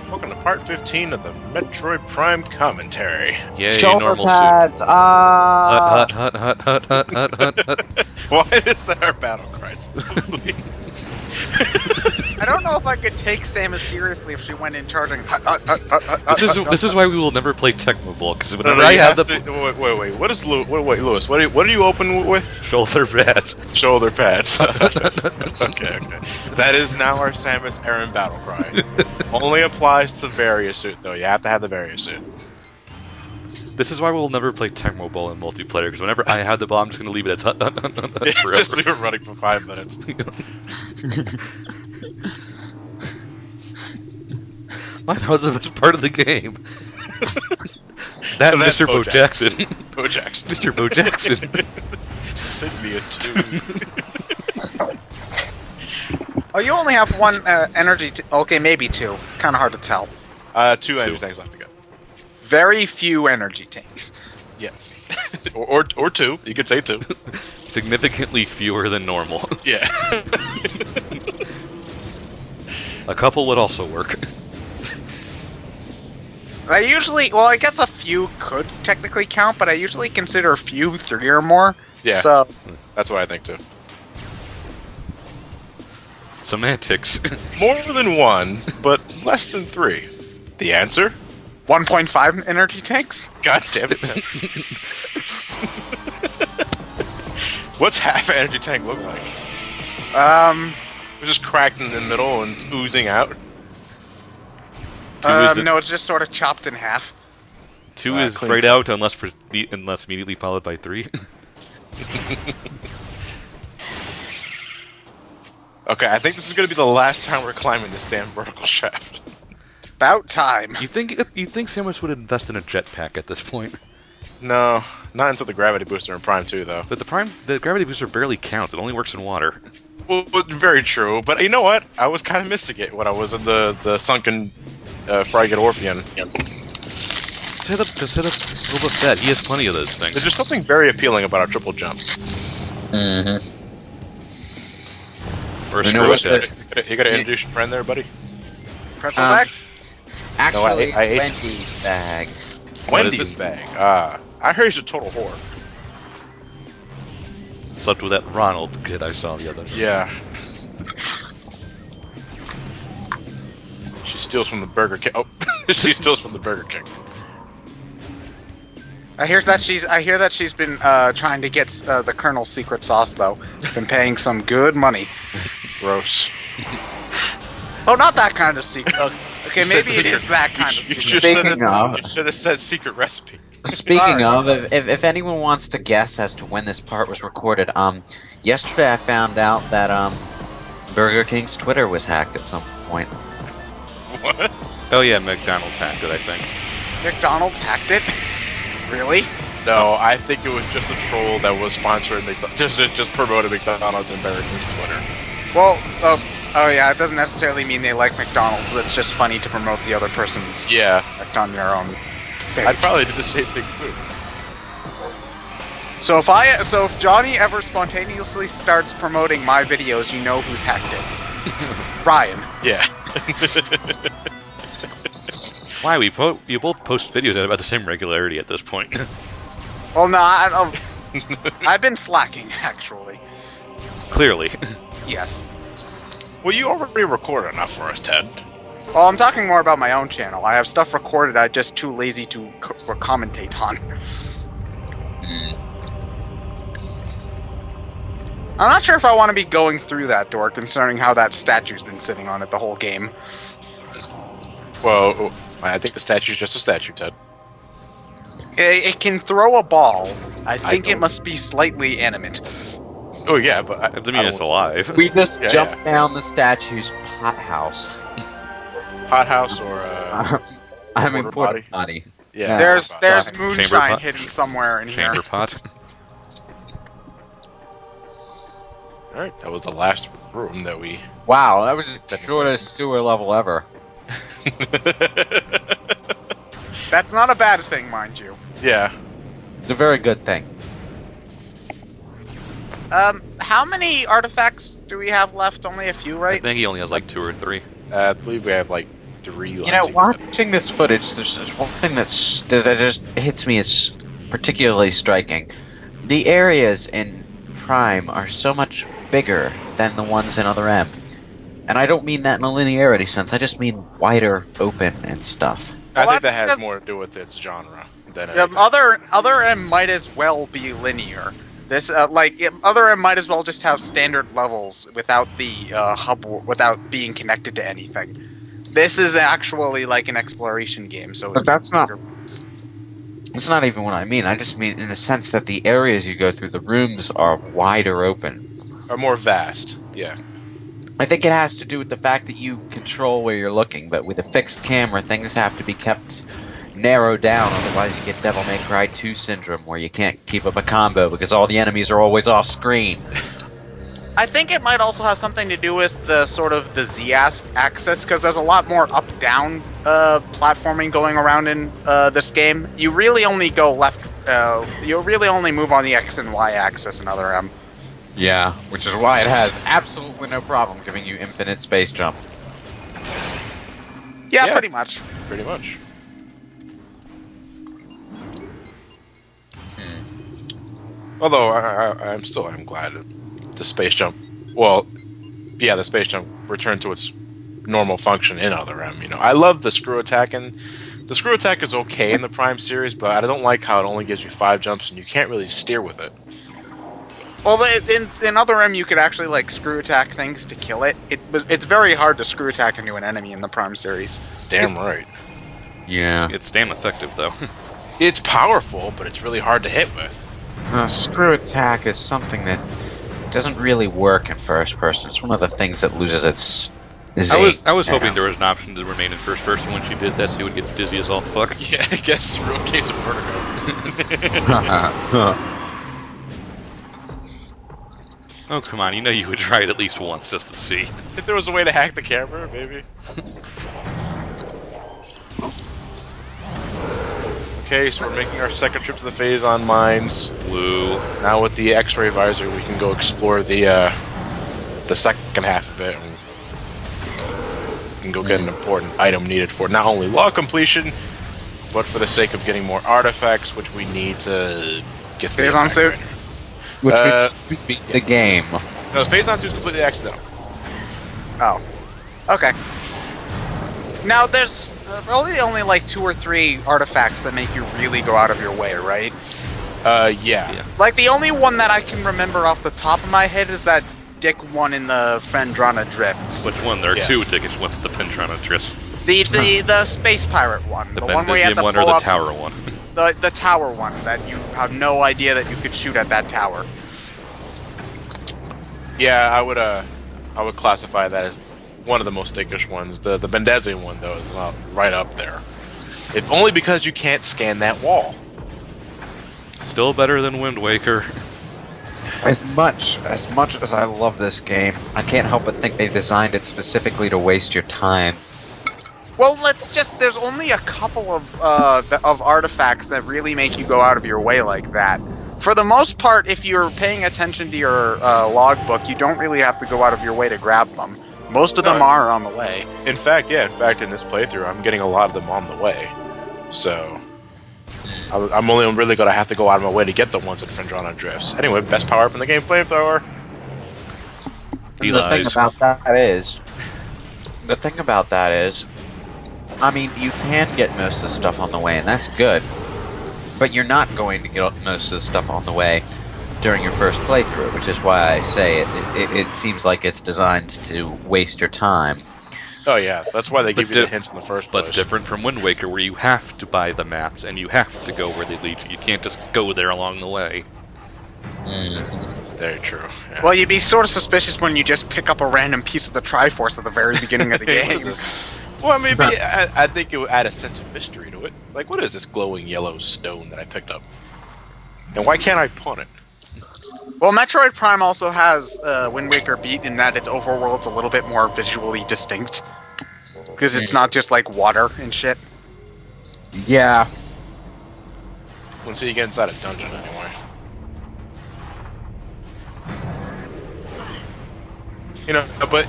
Welcome to part 15 of the Metroid Prime commentary. Yay, Shoulder normal pads. suit. Hut. Why is that our battle cry? I don't know if I could take Samus seriously if she went in charging. This is why we will never play Tecmo Bowl, because whenever No, I you have the wait. What is Lewis? What do you open with? shoulder pads. Shoulder pads. Okay. That is now our Samus Aran battle cry. Only applies to the Varia suit, though. You have to have the Varia suit. This is why we'll never play Tecmo Bowl in multiplayer, because whenever I have the ball, I'm just going to leave it as hut forever. Just leave it running for 5 minutes. That was the best part of the game. That and Mr. Bo Jackson. Bo Jackson. Mr. Bo Jackson. Send me a tune. Oh, you only have one energy. Okay, maybe two. Kind of hard to tell. 2 energy tanks left to go. Very few energy tanks. Yes. or 2. You could say 2. Significantly fewer than normal. Yeah. A couple would also work. I guess a few could technically count, but I usually consider a few 3 or more. Yeah. So That's what I think, too. Semantics. More than 1, but less than 3. The answer? 1.5 energy tanks? God damn it. What's half an energy tank look like? It's just cracked in the middle and it's oozing out. No, it's just sort of chopped in half. 2 is clean. straight out unless immediately followed by 3. Okay, I think this is going to be the last time we're climbing this damn vertical shaft. About time. You think Samus would invest in a jetpack at this point? No, not until the gravity booster in Prime 2, though. But the gravity booster barely counts. It only works in water. Well, very true, but you know what? I was kind of missing it when I was in the sunken Frigate Orpheon. Just hit up Boba Fett. He has plenty of those things. There's just something very appealing about our triple jump. Or a You know screw what, attack. You got to introduce your friend there, buddy? Pretzel bag? Actually, I ate- Wendy's bag. Wendy's bag. I heard he's a total whore. Slept with that Ronald kid I saw the other day. Yeah. She steals from the Burger King. Oh, she steals from the Burger King. I hear that she's been trying to get the Colonel's secret sauce though. Been paying some good money. Gross. Oh, not that kind of secret. Okay, You said maybe it secret. is that kind of You secret. should have said secret recipe. Speaking of, if anyone wants to guess as to when this part was recorded, yesterday I found out that Burger King's Twitter was hacked at some point. What? Oh yeah, McDonald's hacked it, I think. McDonald's hacked it? Really? No, I think it was just a troll that was sponsoring just promoted McDonald's and Burger King's Twitter. Well, oh yeah, it doesn't necessarily mean they like McDonald's. It's just funny to promote the other person's Yeah, act on their own page. I'd probably do the same thing too. So if Johnny ever spontaneously starts promoting my videos, you know who's hacked it. Ryan. Yeah. Why you both post videos at about the same regularity at this point. Well, no, I've been slacking actually. Clearly. Yes. Well, you already recorded enough for us, Ted. Well, I'm talking more about my own channel. I have stuff recorded. I'm just too lazy to commentate on. I'm not sure if I want to be going through that door, concerning how that statue's been sitting on it the whole game. Well, I think the statue's just a statue, Ted. It can throw a ball. I think it don't- must be slightly animate. Oh yeah, but That doesn't mean it's alive. We just Yeah, jumped down the statue's pot house. hothouse or I mean, Porta porta potty. yeah. There's Chamber moonshine pot. hidden somewhere in Chamber here. pot. All right, that was the last room that we. Wow, that was the shortest sewer level ever. That's not a bad thing, mind you. Yeah. It's a very good thing. How many artifacts do we have left? Only a few, I right? think he only has like 2 or 3. I believe we have like 3 lines. You know, watching this footage, there's just one thing that just hits me as particularly striking. The areas in Prime are so much bigger than the ones in Other M. And I don't mean that in a linearity sense, I just mean wider open and stuff. I Well, think that that's has because- more to do with its genre than Yeah, anything. Other M might as well be linear. This Other M might as well just have standard levels without the hub, without being connected to anything. This is actually like an exploration game, so But that's not... It's not even what I mean. I just mean in the sense that the areas you go through, the rooms are wider open. Are more vast, yeah. I think it has to do with the fact that you control where you're looking, but with a fixed camera, things have to be kept narrowed down, otherwise you get Devil May Cry 2 syndrome, where you can't keep up a combo because all the enemies are always off screen. I think it might also have something to do with the sort of the Z-axis, because there's a lot more up-down platforming going around in this game. You really only go left, you really only move on the X and Y axis in Other M. Yeah, which is why it has absolutely no problem giving you infinite space jump. Yeah, Yeah. pretty much. Pretty much. Although I'm glad that the space jump. Well, yeah, the space jump returned to its normal function in Other M. You know, I love the screw attack, and the screw attack is okay in the Prime series, but I don't like how it only gives you 5 jumps and you can't really steer with it. Well, in Other M, you could actually like screw attack things to kill it. It's very hard to screw attack into an enemy in the Prime series. Damn right. Yeah. It's damn effective though. It's powerful, but it's really hard to hit with. Screw attack is something that doesn't really work in first person. It's one of the things that loses its zing. I was hoping there was an option to remain in first person when she did that, so you would get dizzy as all fuck. Yeah, I guess real case of vertigo. Oh come on, you know you would try it at least once just to see. If there was a way to hack the camera, maybe. Okay, so we're making our second trip to the Phazon mines. Woo. So now with the X-ray visor, we can go explore the second half of it. And we can go get an important item needed for not only log completion, but for the sake of getting more artifacts, which we need to get the Phazon impact suit? right. Would beat the game. No, the Phazon suit's completely accidental. Oh, okay. Now there's only like 2 or 3 artifacts that make you really go out of your way, right? Yeah. Like the only one that I can remember off the top of my head is that dick one in the Fendrana Drifts. Which one? There are Yeah. 2 tickets. What's the Pentrana Tris? The space pirate one. The one where you have Bendizium to one or pull the up Tower one? the tower one that you have no idea that you could shoot at that tower. Yeah, I would classify that as one of the most dickish ones. The Bendizium one, though, is not right up there. If only because you can't scan that wall. Still better than Wind Waker. As much as I love this game, I can't help but think they designed it specifically to waste your time. Well, there's only a couple of artifacts that really make you go out of your way like that. For the most part, if you're paying attention to your logbook, you don't really have to go out of your way to grab them. Most of them are on the way. In fact, in this playthrough, I'm getting a lot of them on the way. So, I'm only really going to have to go out of my way to get the ones in Fendrana Drifts. Anyway, best power-up in the game, flamethrower. He The thing lies. about that is, I mean, you can get most of the stuff on the way, and that's good. But you're not going to get most of the stuff on the way during your first playthrough, which is why I say it seems like it's designed to waste your time. Oh yeah, that's why they But give you the hints in the first place. But different from Wind Waker, where you have to buy the maps and you have to go where they lead you. You can't just go there along the way. Very true. Yeah. Well, you'd be sort of suspicious when you just pick up a random piece of the Triforce at the very beginning of the Hey, what game. is this? Well, maybe I think it would add a sense of mystery to it. Like, what is this glowing yellow stone that I picked up? And why can't I pawn it? Well, Metroid Prime also has Wind Waker beat in that its overworld's a little bit more visually distinct. Because it's not just like water and shit. Yeah. Until you get inside a dungeon, anyway. You know, but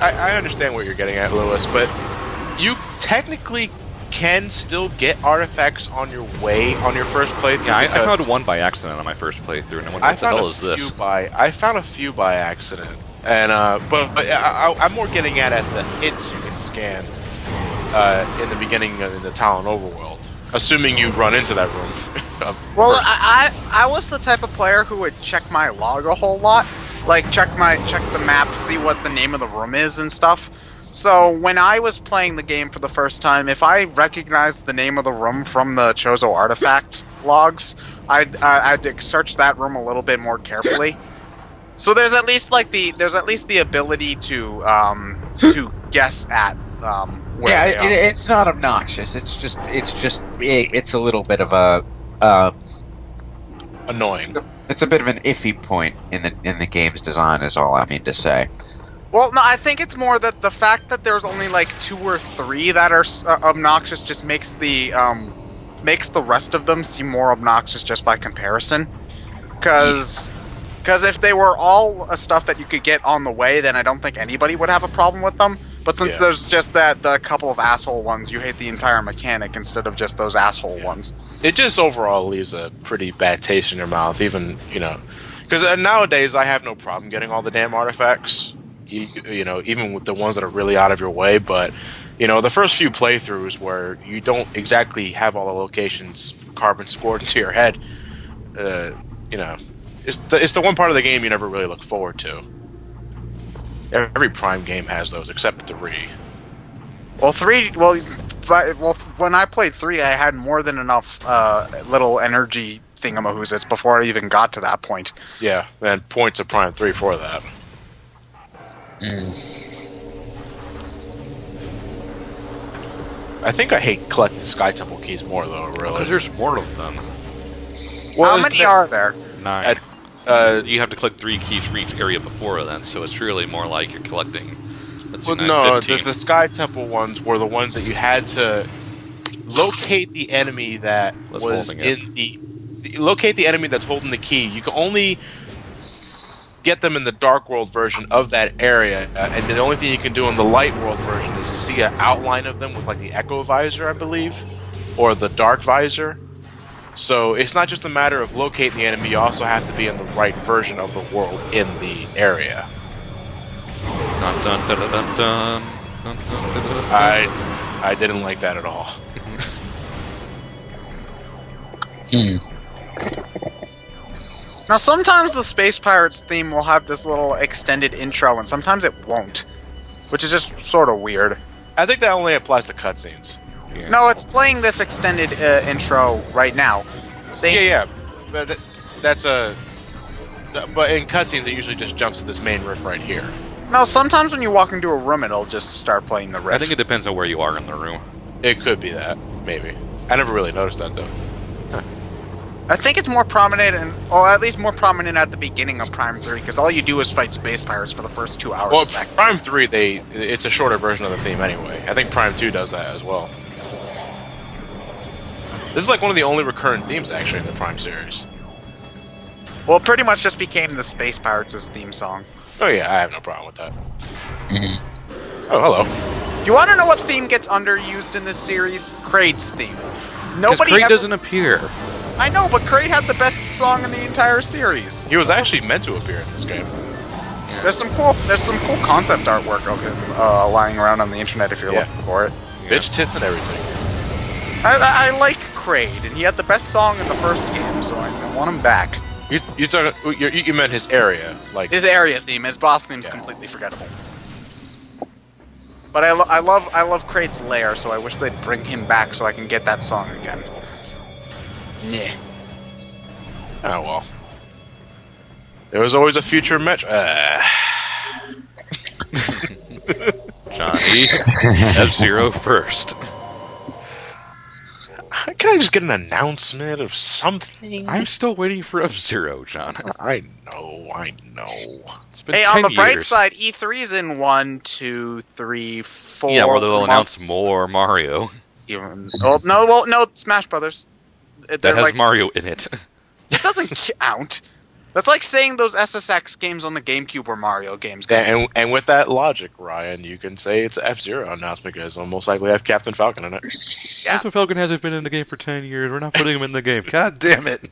I understand what you're getting at, Lewis, but You technically can still get artifacts on your way on your first playthrough. Yeah, I found one by accident on my first playthrough, and I went, what the hell is this? I found a few by accident, and but I'm more getting at the hits you can scan in the beginning in the Tallon overworld, assuming you run into that room. Well, I was the type of player who would check my log a whole lot, like check the map, see what the name of the room is and stuff. So when I was playing the game for the first time, if I recognized the name of the room from the Chozo artifact logs, I'd search that room a little bit more carefully. So there's at least the ability to guess at where Yeah, they are. it's not obnoxious. It's a little bit of a Annoying. it's a bit of an iffy point in the game's design. Is all I mean to say. Well, no, I think it's more that the fact that there's only like 2 or 3 that are obnoxious just makes the rest of them seem more obnoxious just by comparison. Because if they were all stuff that you could get on the way, then I don't think anybody would have a problem with them. But since there's just the couple of asshole ones, you hate the entire mechanic instead of just those asshole ones. It just overall leaves a pretty bad taste in your mouth, even, because nowadays I have no problem getting all the damn artifacts. Even with the ones that are really out of your way, but the first few playthroughs where you don't exactly have all the locations carbon scored into your head, it's the one part of the game you never really look forward to. Every Prime game has those except 3. Well, 3. Well, when I played 3, I had more than enough little energy thingamahoozits before I even got to that point. Yeah, and points of Prime 3 for that. I think I hate collecting Sky Temple keys more, though, really. Because there's more of them. How many are there? 9. You have to collect 3 keys for each area before then, so it's really more like you're collecting. Well, no, the Sky Temple ones were the ones that you had to locate the enemy that locate the enemy that's holding the key. You can only get them in the Dark World version of that area, and the only thing you can do in the Light World version is see an outline of them with like the Echo Visor, I believe, or the Dark Visor. So it's not just a matter of locating the enemy, you also have to be in the right version of the world in the area. Dun, dun, dun, dun, dun, dun, dun, dun, dun. I didn't like that at all. Now, sometimes the Space Pirates theme will have this little extended intro, and sometimes it won't, which is just sort of weird. I think that only applies to cutscenes. Yeah. No, it's playing this extended intro right now. See? Yeah, but that's a. But in cutscenes, it usually just jumps to this main riff right here. No, sometimes when you walk into a room, it'll just start playing the riff. I think it depends on where you are in the room. It could be that, maybe. I never really noticed that though. I think it's more prominent, or at least more prominent at the beginning of Prime 3, because all you do is fight Space Pirates for the first 2 hours. Well, Prime 3, it's a shorter version of the theme anyway. I think Prime 2 does that as well. This is like one of the only recurrent themes, actually, in the Prime series. Well, it pretty much just became the Space Pirates' theme song. Oh yeah, I have no problem with that. Oh, hello. You want to know what theme gets underused in this series? Kraid's theme. Because Kraid doesn't appear. I know, but Kraid had the best song in the entire series. He was actually meant to appear in this game. Yeah. There's some cool concept artwork of him lying around on the internet if you're looking for it. Bitch tits and everything. I like Kraid, and he had the best song in the first game, so I want him back. You meant his area, like his area theme. His boss theme's completely forgettable. But I love Kraid's lair, so I wish they'd bring him back so I can get that song again. Yeah. Oh well. There was always a future Metro. Johnny, F-Zero first. Can I just get an announcement of something? I'm still waiting for F-Zero, John. I know. It's been hey, 10 on the bright years. side, E3's in 1, 2, 3, 4. Yeah, where they'll months. announce more Mario. No, Smash Brothers. That has Mario in it. It doesn't count. That's like saying those SSX games on the GameCube were Mario games. And with that logic, Ryan, you can say it's F-Zero now because it'll most likely have Captain Falcon in it. Yeah. Captain Falcon hasn't been in the game for 10 years. We're not putting him in the game. God damn it.